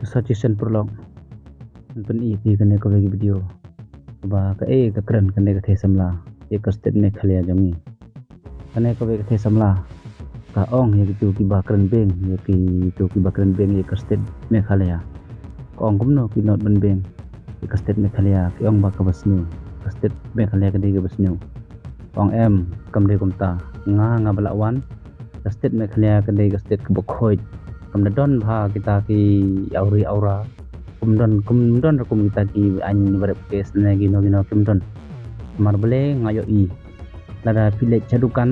suggestion prolog pen EP kene ko bagi video ba ka ka kran kene ka the samla e ka state me khalia jangi kene ko bagi the samla ka ong ye tu ki ba kran beng ye ki tu ki ba kran beng ye ka state me khalia ka ong kumno ki not ban beng ye ka state me khalia ki ong ba ka basnu ka state me khalia ka de ka basnu ong em kam de kumta nga balawan ka state me khalia ka de ka state ka bokhoi kam don bha kita ki auri aura kumdon kum kita ki an barep kes ne gino kumdon marbele ngayo i lada village chadukan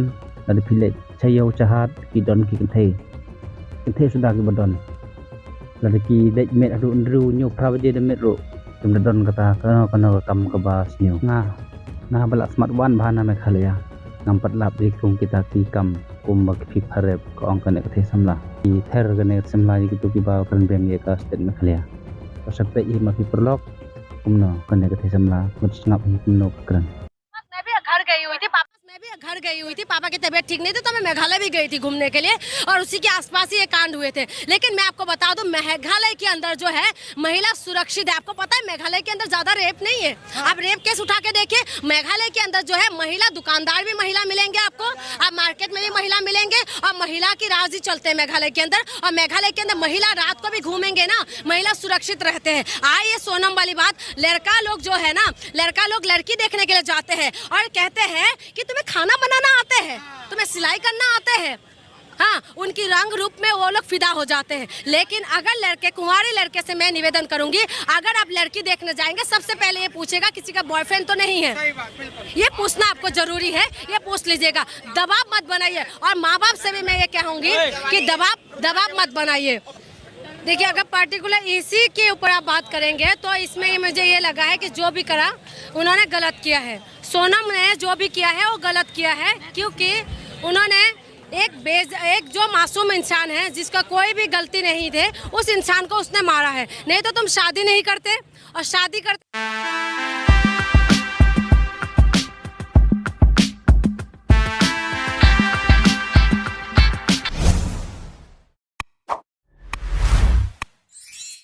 lada village chayo chahat ki don ki kenthe sudah ki badon lada ki dej met adu ndru nyu prawaje de met ro kumdon kata kana kam ka bas nyu nga balak smart one bahana me khalia nampat lap di kum kita ki kam bak fi pharep ko ong kane kate samla ki ther gane samla ki tu ki ba kan beng ye ka state me khalia sampai i ma fi prolog kumno kane kate samla mut ngap hi kumno kran मैं भी घर गई हुई थी पापा की तबीयत ठीक नहीं थी तो मैं मेघालय भी गई थी घूमने के लिए और उसी के आसपास ही ये कांड हुए थे। लेकिन मैं आपको बता दूं मेघालय के अंदर जो है महिला सुरक्षित है। आपको पता है मेघालय के अंदर ज्यादा रेप नहीं है। आप रेप केस उठा के देखिए मेघालय के अंदर जो है महिला दुकानदार भी महिला मिलेंगे आपको, आप मार्केट में भी महिला मिलेंगे और महिला की राज ही चलते हैं मेघालय के अंदर। और मेघालय के अंदर महिला रात को भी घूमेंगे ना महिला सुरक्षित रहते हैं। ये सोनम वाली बात, लड़का लोग जो है ना लड़का लोग लड़की देखने के लिए जाते हैं और कहते हैं कि तुम्हें खाना बनाना आते हैं, तुम्हें सिलाई करना आते हैं। हाँ, उनकी रंग रूप में वो लोग फिदा हो जाते हैं। लेकिन अगर लड़के कुंवारे लड़के से मैं निवेदन करूंगी अगर आप लड़की देखने जाएंगे सबसे पहले ये पूछेगा किसी का बॉयफ्रेंड तो नहीं है। ये पूछना आपको जरूरी है, ये पूछ लीजिएगा। दबाव मत बनाइए और माँ बाप से भी मैं ये कहूंगी कि दबाव मत बनाइए। देखिए अगर पर्टिकुलर इसी के ऊपर आप बात करेंगे तो इसमें मुझे ये लगा है कि जो भी करा उन्होंने गलत किया है। सोनम ने जो भी किया है वो गलत किया है क्योंकि उन्होंने एक जो मासूम इंसान है जिसका कोई भी गलती नहीं थे उस इंसान को उसने मारा है। नहीं तो तुम शादी नहीं करते और शादी करते